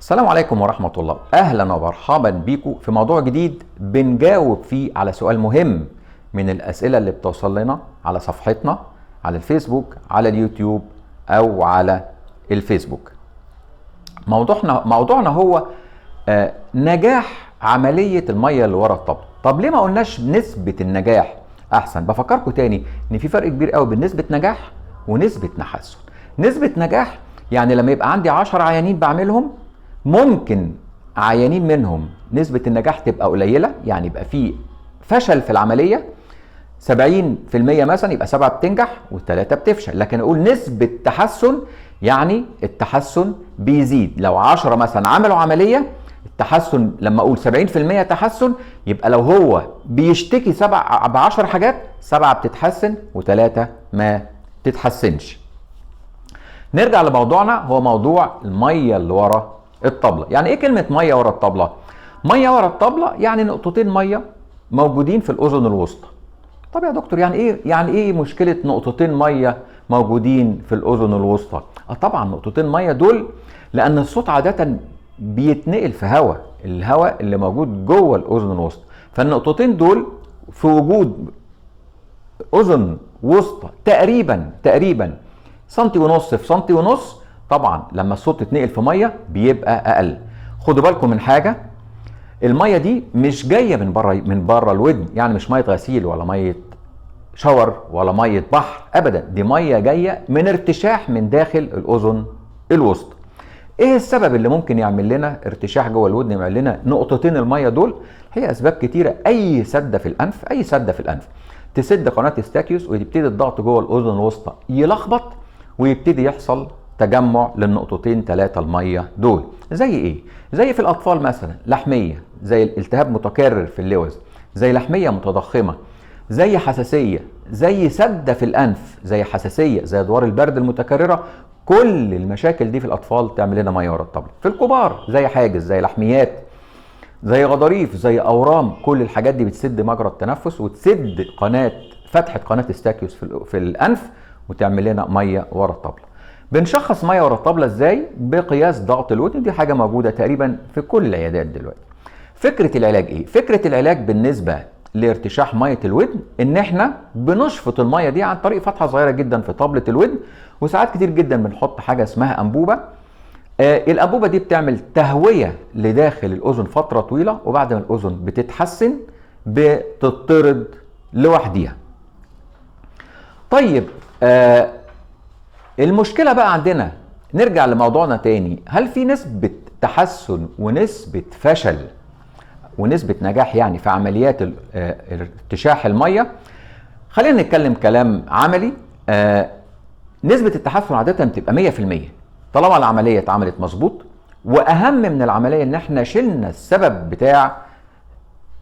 السلام عليكم ورحمة الله. أهلا ومرحبا بيكم في موضوع جديد بنجاوب فيه على سؤال مهم من الأسئلة اللي بتوصل لنا على صفحتنا على الفيسبوك، على اليوتيوب أو على الفيسبوك. موضوعنا هو نجاح عملية المية اللي ورا الطبل. طب ليه ما قلناش نسبة النجاح أحسن؟ بفكركم تاني إن في فرق كبير قوي بين نسبة نجاح ونسبة تحسن. نسبة نجاح يعني لما يبقى عندي 10 عيانين بعملهم، ممكن عيانين منهم نسبة النجاح تبقى قليلة، يعني يبقى في فشل في العملية 70% مثلا، يبقى 7 بتنجح و3 بتفشل. لكن اقول نسبة تحسن يعني التحسن بيزيد. لو 10 مثلا عملوا عملية، التحسن لما اقول 70% تحسن، يبقى لو هو بيشتكي 7 ب10 حاجات، 7 بتتحسن و3 ما تتحسنش. نرجع لموضوعنا، هو موضوع المية اللي ورا الطبلة. يعني ايه كلمة مية ورا الطبلة؟ مية ورا الطبلة يعني نقطتين مية موجودين في الأذن الوسطى. طب يا دكتور يعني ايه مشكلة نقطتين مية موجودين في الأذن الوسطى؟ طبعا نقطتين مية دول لأن الصوت عادة بيتنقل في الهواء اللي موجود جوه الأذن الوسطى. فالنقطتين دول في وجود أذن وسطى تقريبا سنتي ونص في سنتي ونص، طبعا لما الصوت يتنقل في ميه بيبقى اقل. خدوا بالكم من حاجه، الميه دي مش جايه من بره الودن، يعني مش ميه غسيل ولا ميه شاور ولا ميه بحر، ابدا، دي ميه جايه من ارتشاح من داخل الاذن الوسطى. ايه السبب اللي ممكن يعمل لنا ارتشاح جوه الودن، يعمل لنا نقطتين الميه دول؟ هي اسباب كتيره. اي سده في الانف تسد قناه استاكيوس ويبتدي الضغط جوه الاذن الوسطى يلخبط، ويبتدي يحصل تجمع للنقطتين 3 الميه دول. زي ايه؟ زي في الاطفال مثلا لحميه، زي الالتهاب متكرر في اللوز، زي لحميه متضخمه، زي حساسيه، زي سده في الانف، زي حساسيه، زي ادوار البرد المتكرره. كل المشاكل دي في الاطفال تعمل لنا ميه ورا الطبله. في الكبار زي حاجز، زي لحميات، زي غضاريف، زي اورام، كل الحاجات دي بتسد مجرى التنفس وتسد فتحه قناه استاكيوس في الانف وتعمل لنا ميه ورا الطبله. بنشخص ميه ورا الطبله ازاي؟ بقياس ضغط الودن، دي حاجه موجوده تقريبا في كل العيادات دلوقتي. فكره العلاج ايه؟ فكره العلاج بالنسبه لارتشاح ميه الودن ان احنا بنشفط الميه دي عن طريق فتحه صغيره جدا في طبله الودن، وساعات كتير جدا بنحط حاجه اسمها انبوبه. الانبوبه دي بتعمل تهويه لداخل الاذن فتره طويله، وبعد ما الاذن بتتحسن بتطرد لوحديها. طيب المشكلة بقى عندنا، نرجع لموضوعنا تاني، هل في نسبة تحسن ونسبة فشل ونسبة نجاح يعني في عمليات ارتشاح المية؟ خلينا نتكلم كلام عملي. نسبة التحسن عادة بتبقى 100% طالما العملية اتعملت مظبوط، وأهم من العملية إن احنا شلنا السبب بتاع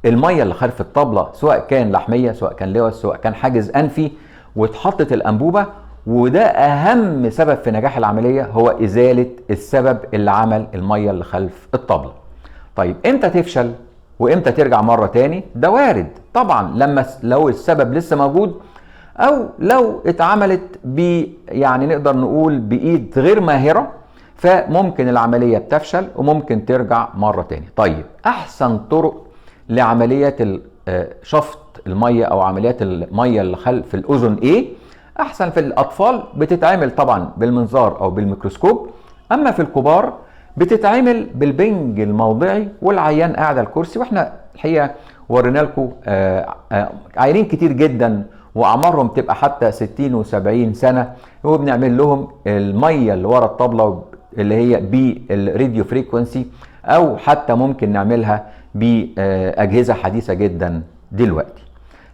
المية اللي خارج الطبلة، سواء كان لحمية، سواء كان لوز، سواء كان حاجز أنفي، واتحطت الأنبوبة. وده أهم سبب في نجاح العملية، هو إزالة السبب اللي عمل المية اللي خلف الطبلة. طيب إمتى تفشل وإمتى ترجع مرة تاني؟ ده وارد طبعا لو السبب لسه موجود، أو لو اتعملت يعني نقدر نقول بإيد غير ماهرة، فممكن العملية بتفشل وممكن ترجع مرة تاني. طيب أحسن طرق لعمليات شفط المية أو عمليات المية اللي خلف الأذن إيه؟ احسن في الاطفال بتتعمل طبعا بالمنظار او بالميكروسكوب، اما في الكبار بتتعمل بالبنج الموضعي والعيان قاعد على الكرسي. واحنا الحقيقه ورينا لكم عيانين كتير جدا واعمارهم تبقى حتى 60 و70 سنه، وبنعمل لهم الميه اللي ورا الطبله اللي هي بالراديو فريكونسي، او حتى ممكن نعملها باجهزه حديثه جدا دلوقتي.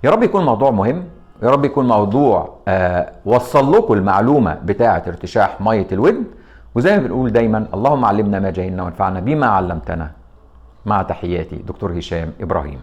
يا رب يكون موضوع مهم، يا رب يكون موضوع وصل لكم المعلومة بتاعة ارتشاح مية الودن. وزي ما بنقول دايما، اللهم علمنا ما جهلنا وانفعنا بما علمتنا. مع تحياتي دكتور هشام إبراهيم.